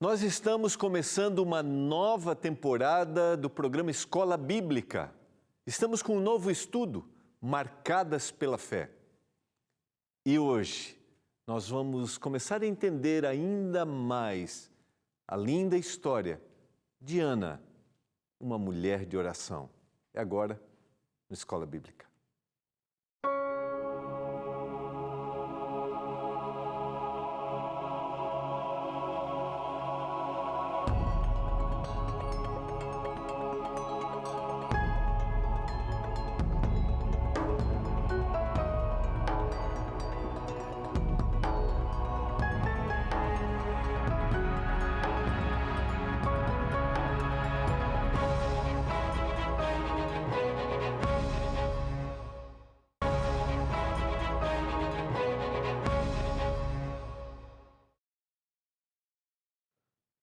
Nós estamos começando uma nova temporada do programa Escola Bíblica. Estamos com um novo estudo, Marcadas pela Fé. E hoje nós vamos começar a entender ainda mais a linda história de Ana, uma mulher de oração. E agora, no Escola Bíblica.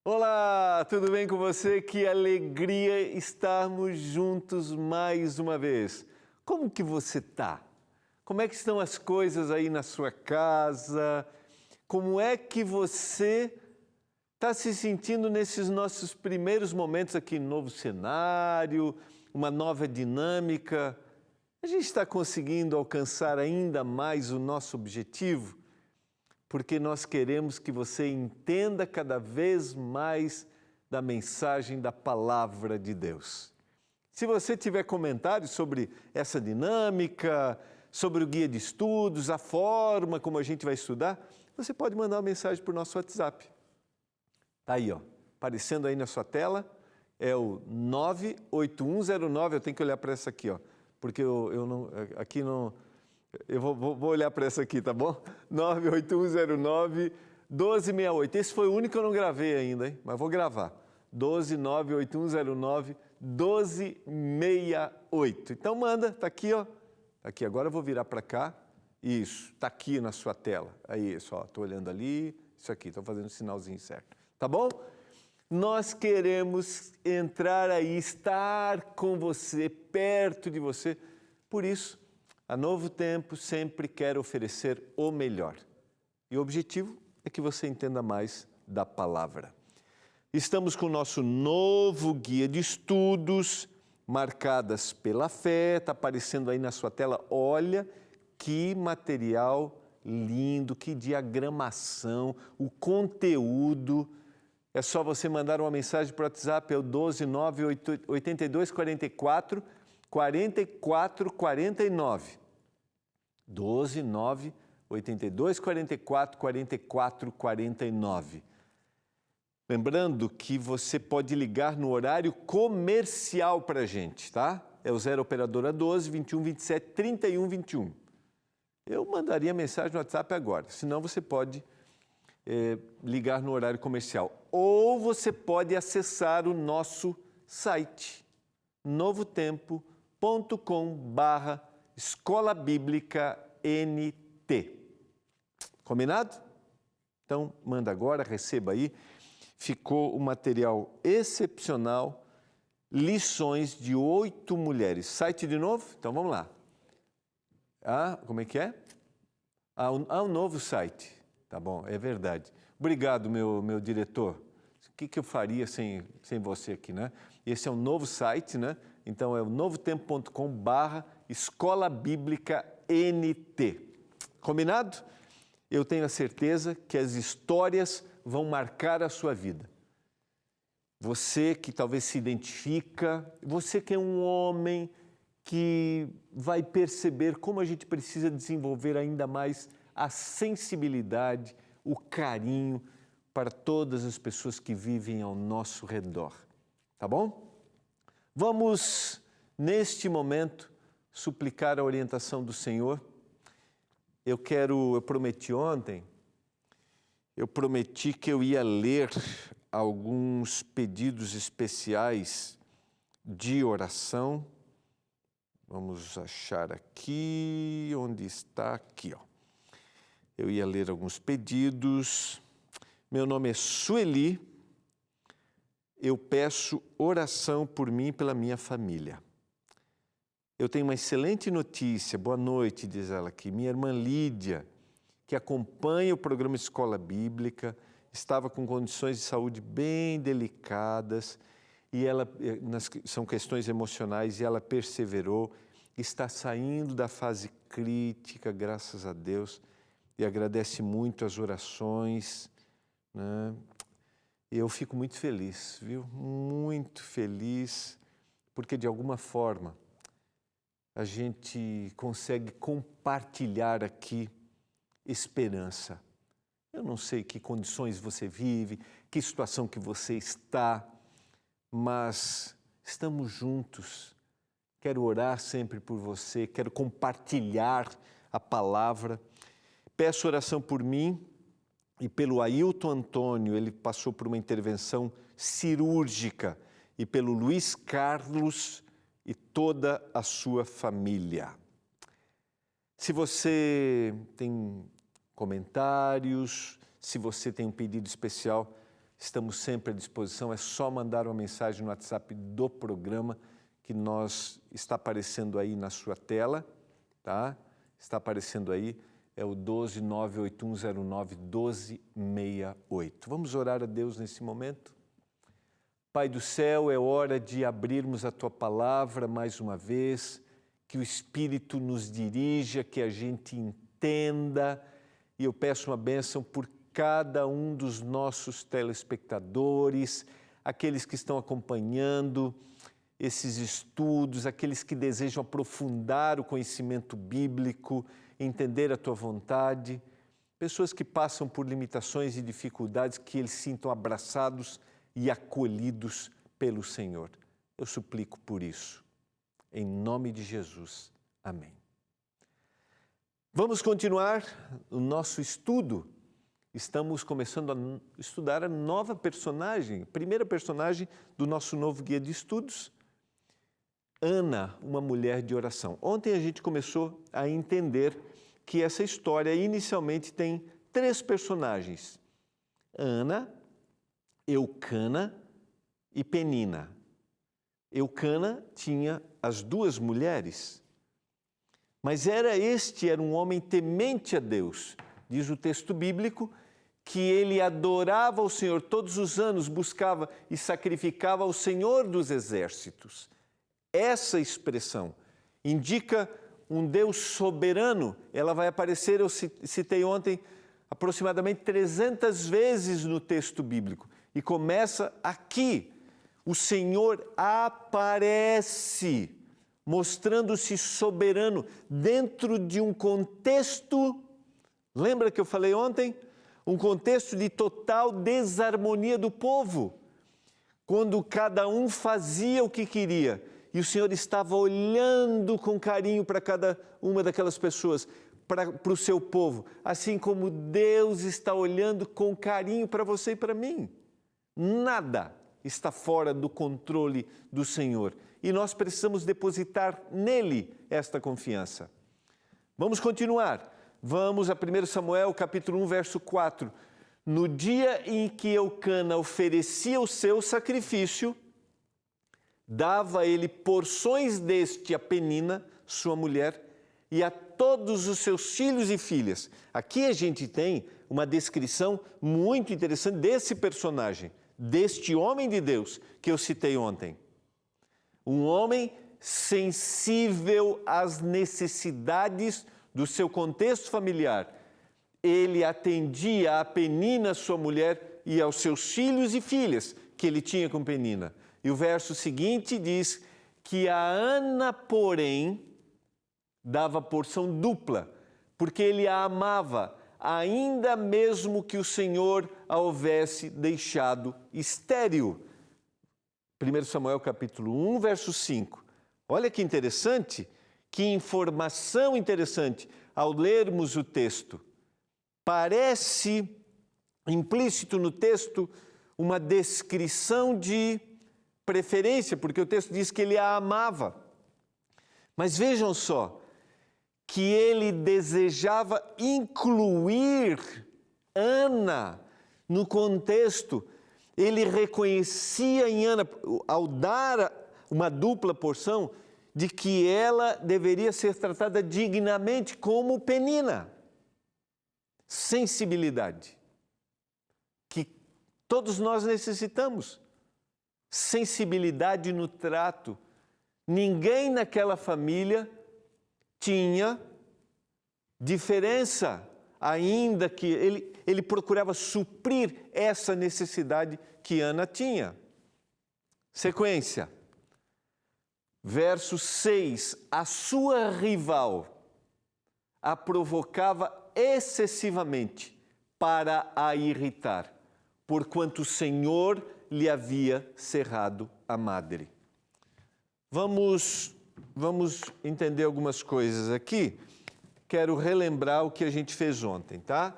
Olá, tudo bem com você? Que alegria estarmos juntos mais uma vez. Como que você está? Como é que estão as coisas aí na sua casa? Como é que você está se sentindo nesses nossos primeiros momentos aqui, novo cenário, uma nova dinâmica? A gente está conseguindo alcançar ainda mais o nosso objetivo? Porque nós queremos que você entenda cada vez mais da mensagem da Palavra de Deus. Se você tiver comentários sobre essa dinâmica, sobre o guia de estudos, a forma como a gente vai estudar, você pode mandar uma mensagem para o nosso WhatsApp. Está aí, ó, aparecendo aí na sua tela, é o 98109, eu tenho que olhar para essa aqui, ó, porque eu não, aqui não... Eu vou olhar para essa aqui, tá bom? 98109-1268. Esse foi o único que eu não gravei ainda, hein? Mas vou gravar. 1298109-1268. Então manda, tá aqui, ó. Tá aqui, agora eu vou virar para cá. Isso, tá aqui na sua tela. Aí, isso, ó, tô olhando ali, isso aqui, tô fazendo o sinalzinho certo. Tá bom? Nós queremos entrar aí, estar com você, perto de você. Por isso, a Novo Tempo sempre quer oferecer o melhor. E o objetivo é que você entenda mais da palavra. Estamos com o nosso novo guia de estudos, Marcadas pela Fé. Está aparecendo aí na sua tela. Olha que material lindo, que diagramação, o conteúdo. É só você mandar uma mensagem para o WhatsApp, é o 1298244 4449. 1298244 Lembrando que você pode ligar no horário comercial para a gente, tá? É o 0 operadora 12 21 27 31 21. Eu mandaria mensagem no WhatsApp agora, senão você pode ligar no horário comercial. Ou você pode acessar o nosso site, novotempo.com/Escola Bíblica NT. Combinado? Então, manda agora, receba aí. Ficou um material excepcional, lições de 8 mulheres. Site de novo? Então, vamos lá. Como é que é? Um novo site. Tá bom, é verdade. Obrigado, meu diretor. O que eu faria sem você aqui, né? Esse é um novo site, né? Então, é o novotempo.com/Escola Bíblica NT. Combinado? Eu tenho a certeza que as histórias vão marcar a sua vida. Você que talvez se identifica, você que é um homem que vai perceber como a gente precisa desenvolver ainda mais a sensibilidade, o carinho para todas as pessoas que vivem ao nosso redor. Tá bom? Vamos, neste momento, suplicar a orientação do Senhor. Eu prometi ontem, que eu ia ler alguns pedidos especiais de oração. Vamos achar aqui, onde está? Aqui, ó. Eu ia ler alguns pedidos. Meu nome é Sueli. Eu peço oração por mim e pela minha família. Eu tenho uma excelente notícia. Boa noite, diz ela aqui. Minha irmã Lídia, que acompanha o programa Escola Bíblica, estava com condições de saúde bem delicadas, e são questões emocionais, e ela perseverou, está saindo da fase crítica, graças a Deus, e agradece muito as orações, né? E eu fico muito feliz, viu? Muito feliz, porque de alguma forma a gente consegue compartilhar aqui esperança. Eu não sei que condições você vive, que situação que você está, mas estamos juntos. Quero orar sempre por você, quero compartilhar a palavra. Peço oração por mim e pelo Ailton Antônio, ele passou por uma intervenção cirúrgica, e pelo Luiz Carlos e toda a sua família. Se você tem comentários, se você tem um pedido especial, estamos sempre à disposição, é só mandar uma mensagem no WhatsApp do programa, que está aparecendo aí na sua tela, tá? Está aparecendo aí, é o 12981091268. Vamos orar a Deus nesse momento? Pai do céu, é hora de abrirmos a Tua palavra mais uma vez, que o Espírito nos dirija, que a gente entenda, e eu peço uma bênção por cada um dos nossos telespectadores, aqueles que estão acompanhando esses estudos, aqueles que desejam aprofundar o conhecimento bíblico, entender a Tua vontade, pessoas que passam por limitações e dificuldades, que eles sintam abraçados e acolhidos pelo Senhor. Eu suplico por isso, em nome de Jesus. Amém. Vamos continuar o nosso estudo. Estamos começando a estudar a nova personagem, a primeira personagem do nosso novo guia de estudos, Ana, uma mulher de oração. Ontem a gente começou a entender que essa história inicialmente tem 3 personagens: Ana, Eucana e Penina. Eucana tinha as 2 mulheres, mas era um homem temente a Deus. Diz o texto bíblico que ele adorava o Senhor todos os anos, buscava e sacrificava ao Senhor dos exércitos. Essa expressão indica um Deus soberano. Ela vai aparecer, eu citei ontem, aproximadamente 300 vezes no texto bíblico. E começa aqui. O Senhor aparece, mostrando-se soberano dentro de um contexto, lembra que eu falei ontem? Um contexto de total desarmonia do povo, quando cada um fazia o que queria, e o Senhor estava olhando com carinho para cada uma daquelas pessoas, para o seu povo, assim como Deus está olhando com carinho para você e para mim. Nada está fora do controle do Senhor, e nós precisamos depositar nele esta confiança. Vamos continuar. Vamos a 1 Samuel, capítulo 1, verso 4. No dia em que Eucana oferecia o seu sacrifício, dava ele porções deste a Penina, sua mulher, e a todos os seus filhos e filhas. Aqui a gente tem uma descrição muito interessante desse personagem, deste homem de Deus que eu citei ontem. Um homem sensível às necessidades do seu contexto familiar. Ele atendia a Penina, sua mulher, e aos seus filhos e filhas que ele tinha com Penina. E o verso seguinte diz que a Ana, porém, dava porção dupla, porque ele a amava, ainda mesmo que o Senhor a houvesse deixado estéril. 1 Samuel capítulo 1, verso 5. Olha que interessante, que informação interessante ao lermos o texto. Parece implícito no texto uma descrição de preferência, porque o texto diz que ele a amava. Mas vejam só, que ele desejava incluir Ana no contexto. Ele reconhecia em Ana, ao dar uma dupla porção, de que ela deveria ser tratada dignamente como Penina. Sensibilidade. Que Todos nós necessitamos sensibilidade no trato. Ninguém naquela família tinha diferença, ainda que ele procurava suprir essa necessidade que Ana tinha. Sequência. Verso 6. A sua rival a provocava excessivamente para a irritar, porquanto o Senhor lhe havia cerrado a madre. Vamos entender algumas coisas aqui. Quero relembrar o que a gente fez ontem, tá?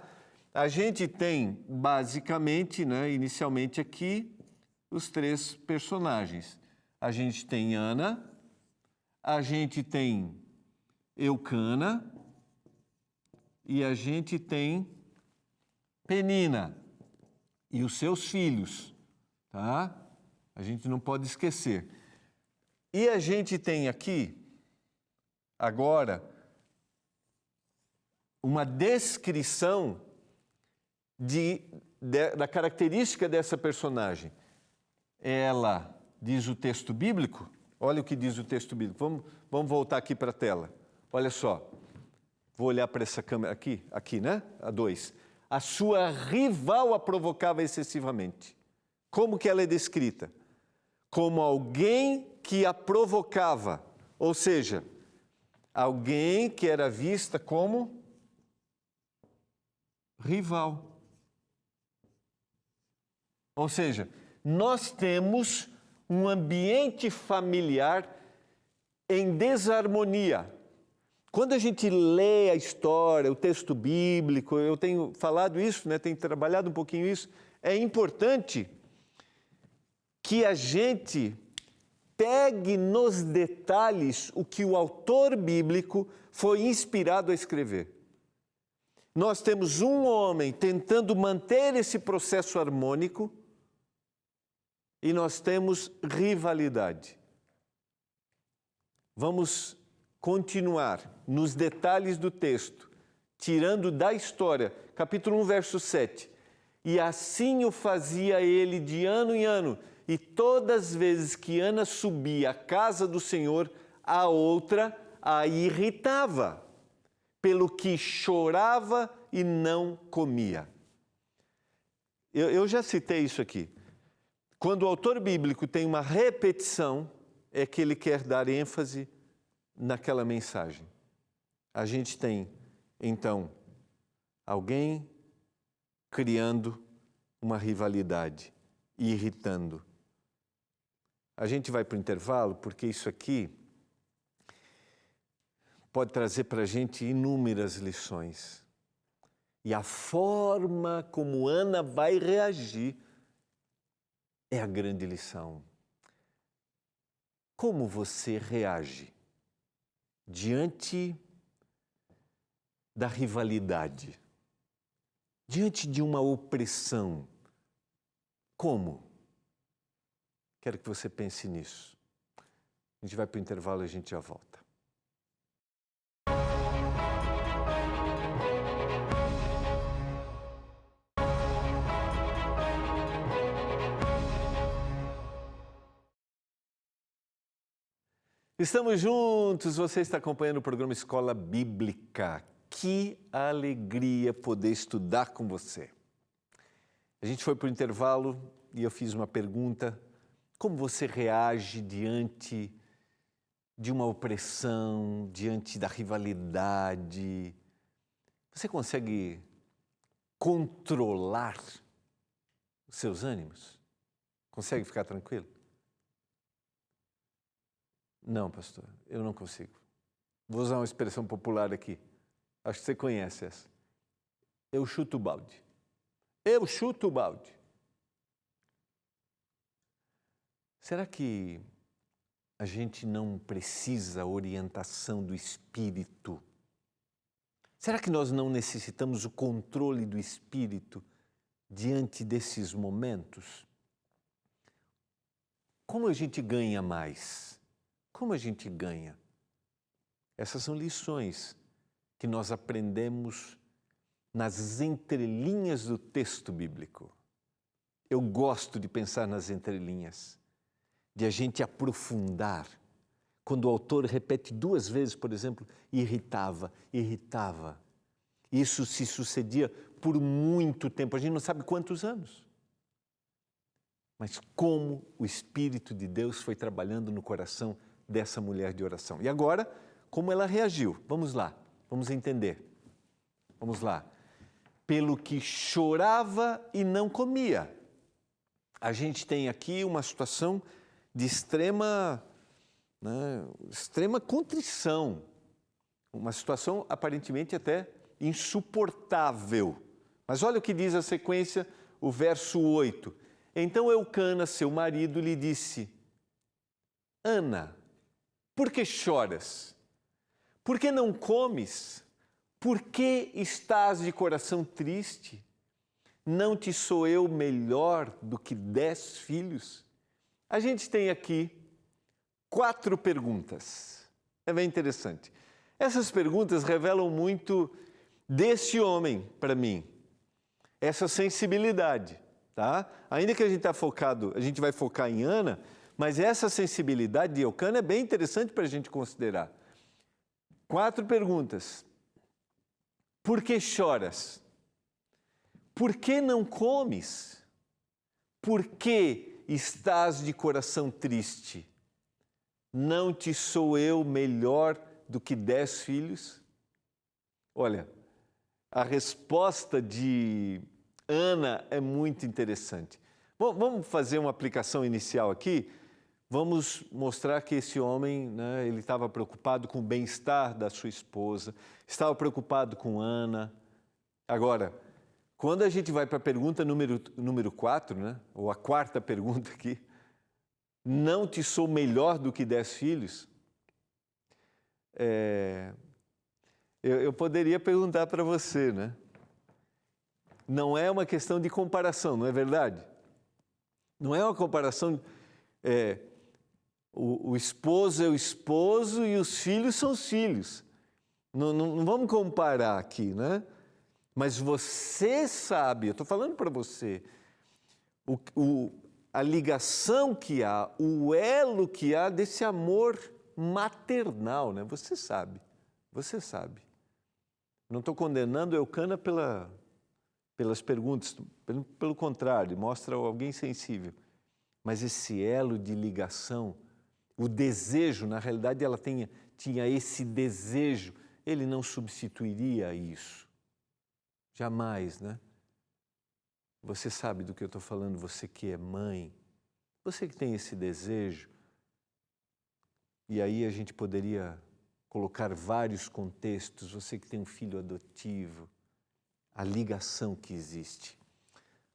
A gente tem, basicamente, inicialmente aqui, os três personagens. A gente tem Ana, a gente tem Eucana e a gente tem Penina e os seus filhos, tá? A gente não pode esquecer. E a gente tem aqui, agora, uma descrição da característica dessa personagem. Ela, diz o texto bíblico, olha o que diz o texto bíblico. Vamos voltar aqui para a tela. Olha só. Vou olhar para essa câmera aqui, né? A 2. A sua rival a provocava excessivamente. Como que ela é descrita? Como alguém que a provocava, ou seja, alguém que era vista como rival. Ou seja, nós temos um ambiente familiar em desarmonia. Quando a gente lê a história, o texto bíblico, eu tenho falado isso, tenho trabalhado um pouquinho isso, é importante que a gente pegue nos detalhes o que o autor bíblico foi inspirado a escrever. Nós temos um homem tentando manter esse processo harmônico e nós temos rivalidade. Vamos continuar nos detalhes do texto, tirando da história, capítulo 1, verso 7. E assim o fazia ele de ano em ano, e todas as vezes que Ana subia à casa do Senhor, a outra a irritava, pelo que chorava e não comia. Eu já citei isso aqui. Quando o autor bíblico tem uma repetição, é que ele quer dar ênfase naquela mensagem. A gente tem, então, alguém criando uma rivalidade e irritando. A gente vai para o intervalo porque isso aqui pode trazer para a gente inúmeras lições. E a forma como Ana vai reagir é a grande lição. Como você reage diante da rivalidade, diante de uma opressão? Como? Quero que você pense nisso. A gente vai para o intervalo e a gente já volta. Estamos juntos, você está acompanhando o programa Escola Bíblica. Que alegria poder estudar com você. A gente foi para o intervalo e eu fiz uma pergunta: como você reage diante de uma opressão, diante da rivalidade? Você consegue controlar os seus ânimos? Consegue ficar tranquilo? Não, pastor, eu não consigo. Vou usar uma expressão popular aqui. Acho que você conhece essa. Eu chuto o balde. Eu chuto o balde. Será que a gente não precisa orientação do Espírito? Será que nós não necessitamos o controle do Espírito diante desses momentos? Como a gente ganha mais? Como a gente ganha? Essas são lições que nós aprendemos nas entrelinhas do texto bíblico. Eu gosto de pensar nas entrelinhas, de a gente aprofundar. Quando o autor repete 2 vezes, por exemplo, irritava, irritava. Isso se sucedia por muito tempo, a gente não sabe quantos anos. Mas como o Espírito de Deus foi trabalhando no coração dessa mulher de oração. E agora, como ela reagiu? Vamos lá, vamos entender. Vamos lá. Pelo que chorava e não comia. A gente tem aqui uma situação de extrema contrição. Uma situação aparentemente até insuportável. Mas olha o que diz a sequência, o verso 8. Então Eucana, seu marido, lhe disse: Ana, por que choras? Por que não comes? Por que estás de coração triste? Não te sou eu melhor do que 10 filhos? A gente tem aqui 4 perguntas. É bem interessante. Essas perguntas revelam muito desse homem para mim. Essa sensibilidade, tá? Ainda que a gente vai focar em Ana, mas essa sensibilidade de Eucana é bem interessante para a gente considerar. 4 perguntas. Por que choras? Por que não comes? Por que estás de coração triste? Não te sou eu melhor do que 10 filhos? Olha, a resposta de Ana é muito interessante. Bom, vamos fazer uma aplicação inicial aqui. Vamos mostrar que esse homem, ele estava preocupado com o bem-estar da sua esposa, estava preocupado com Ana. Agora, quando a gente vai para a pergunta número 4, ou a 4ª pergunta aqui, não te sou melhor do que 10 filhos? Eu poderia perguntar para você, Não é uma questão de comparação, não é verdade? Não é uma comparação... O esposo é o esposo e os filhos são os filhos. Não vamos comparar aqui, Mas você sabe, eu estou falando para você, a ligação que há, o elo que há desse amor maternal, Você sabe, você sabe. Não estou condenando Eucana pelas perguntas, pelo contrário, mostra alguém sensível. Mas esse elo de ligação, o desejo, na realidade ela tinha esse desejo, ele não substituiria isso. Jamais, Você sabe do que eu estou falando, você que é mãe, você que tem esse desejo. E aí a gente poderia colocar vários contextos, você que tem um filho adotivo, a ligação que existe.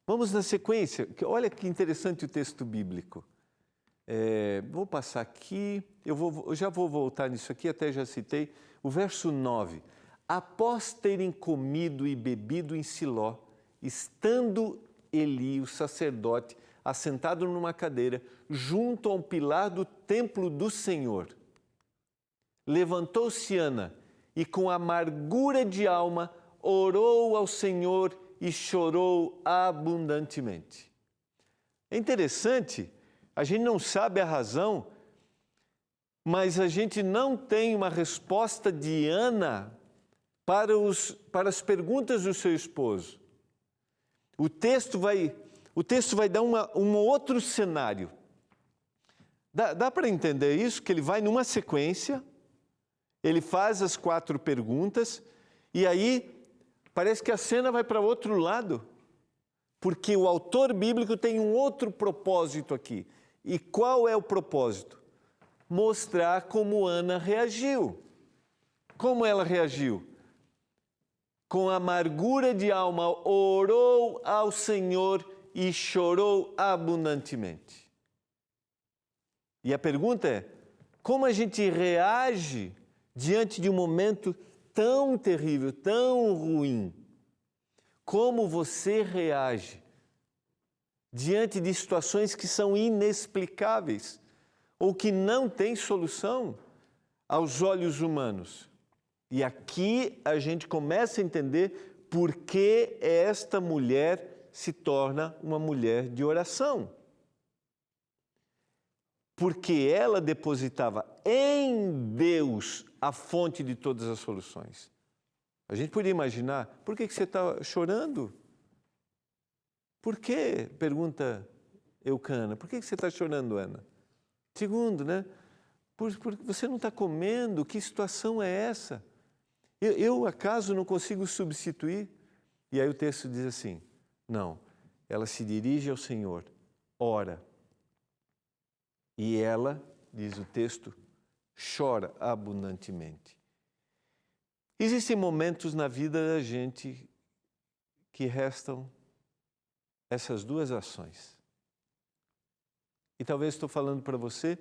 Vamos na sequência, olha que interessante o texto bíblico. Vou passar aqui, eu já vou voltar nisso aqui, até já citei, o verso 9. Após terem comido e bebido em Siló, estando Eli, o sacerdote, assentado numa cadeira, junto a um pilar do templo do Senhor, levantou-se Ana e com amargura de alma orou ao Senhor e chorou abundantemente. É interessante, a gente não sabe a razão, mas a gente não tem uma resposta de Ana para as perguntas do seu esposo. O texto vai dar um outro cenário. Dá para entender isso? Que ele vai numa sequência, ele faz as 4 perguntas, e aí parece que a cena vai para outro lado, porque o autor bíblico tem um outro propósito aqui. E qual é o propósito? Mostrar como Ana reagiu. Como ela reagiu? Com amargura de alma, orou ao Senhor e chorou abundantemente. E a pergunta é, como a gente reage diante de um momento tão terrível, tão ruim? Como você reage diante de situações que são inexplicáveis ou que não têm solução aos olhos humanos? E aqui a gente começa a entender por que esta mulher se torna uma mulher de oração. Porque ela depositava em Deus a fonte de todas as soluções. A gente poderia imaginar, por que você está chorando? Por quê? Pergunta Eucana. Por que você está chorando, Ana? Segundo, né? Porque você não está comendo, que situação é essa? Eu, acaso, não consigo substituir? E aí o texto diz assim, não, ela se dirige ao Senhor, ora, e ela, diz o texto, chora abundantemente. Existem momentos na vida da gente que restam essas duas ações. E talvez estou falando para você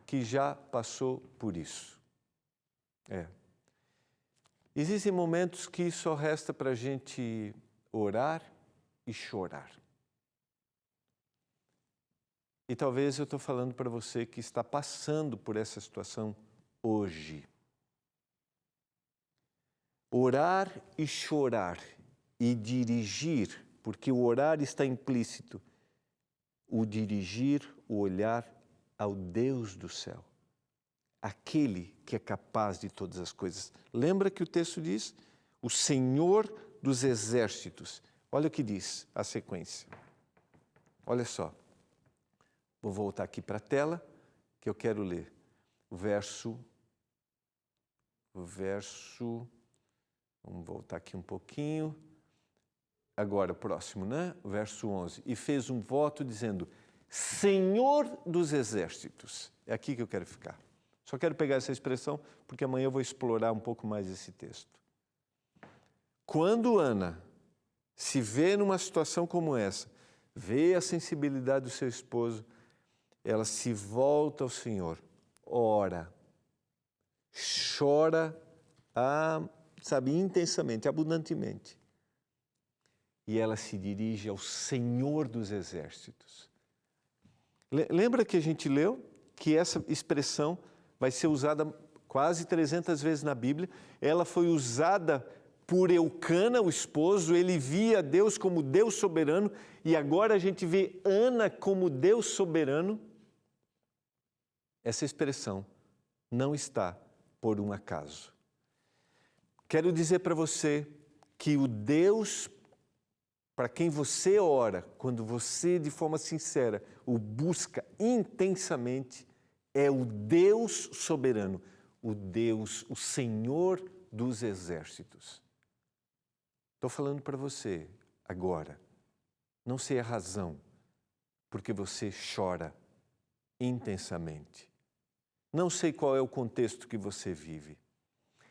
que já passou por isso. Existem momentos que só resta para a gente orar e chorar. E talvez eu estou falando para você que está passando por essa situação hoje. Orar e chorar e dirigir, porque o orar está implícito, o dirigir, o olhar ao Deus do céu, aquele que é capaz de todas as coisas. Lembra que o texto diz? O Senhor dos exércitos. Olha o que diz a sequência. Olha só. Vou voltar aqui para a tela, que eu quero ler o verso, vamos voltar aqui um pouquinho, agora próximo, né? O verso 11. E fez um voto dizendo, Senhor dos exércitos. É aqui que eu quero ficar. Só quero pegar essa expressão, porque amanhã eu vou explorar um pouco mais esse texto. Quando Ana se vê numa situação como essa, vê a sensibilidade do seu esposo, ela se volta ao Senhor, ora, chora, intensamente, abundantemente. E ela se dirige ao Senhor dos exércitos. Lembra que a gente leu que essa expressão vai ser usada quase 300 vezes na Bíblia? Ela foi usada por Eucana, o esposo, ele via Deus como Deus soberano, e agora a gente vê Ana como Deus soberano. Essa expressão não está por um acaso. Quero dizer para você que o Deus para quem você ora, quando você de forma sincera o busca intensamente, é o Deus soberano, o Deus, o Senhor dos exércitos. Estou falando para você agora, não sei a razão porque você chora intensamente. Não sei qual é o contexto que você vive.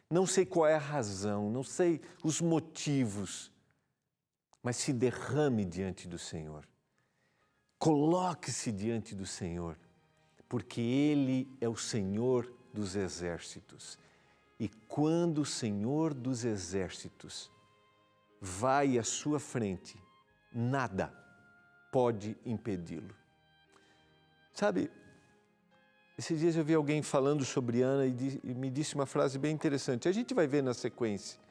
Não sei qual é a razão, não sei os motivos, mas se derrame diante do Senhor. Coloque-se diante do Senhor, porque Ele é o Senhor dos exércitos. E quando o Senhor dos exércitos vai à sua frente, nada pode impedi-lo. Sabe, esses dias eu vi alguém falando sobre Ana e me disse uma frase bem interessante. A gente vai ver na sequência.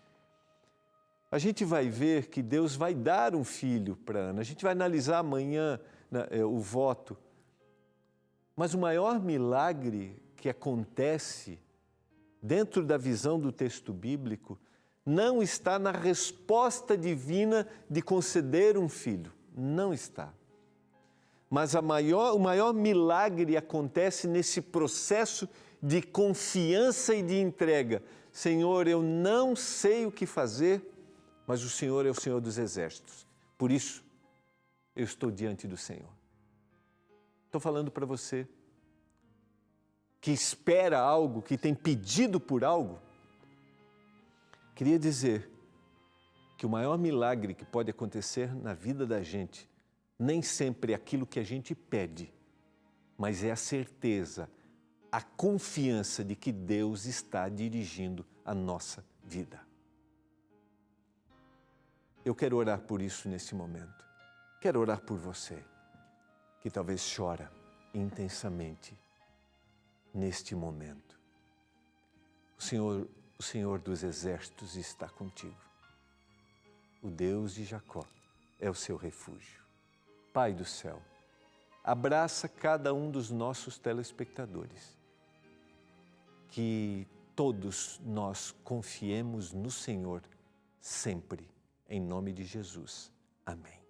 A gente vai ver que Deus vai dar um filho para Ana. A gente vai analisar amanhã o voto. Mas o maior milagre que acontece dentro da visão do texto bíblico não está na resposta divina de conceder um filho. Não está. Mas o maior milagre acontece nesse processo de confiança e de entrega. Senhor, eu não sei o que fazer, mas o Senhor é o Senhor dos exércitos. Por isso, eu estou diante do Senhor. Estou falando para você que espera algo, que tem pedido por algo. Queria dizer que o maior milagre que pode acontecer na vida da gente nem sempre é aquilo que a gente pede, mas é a certeza, a confiança de que Deus está dirigindo a nossa vida. Eu quero orar por isso nesse momento. Quero orar por você, que talvez chora intensamente neste momento. O Senhor dos exércitos está contigo. O Deus de Jacó é o seu refúgio. Pai do céu, abraça cada um dos nossos telespectadores. Que todos nós confiemos no Senhor sempre, em nome de Jesus. Amém.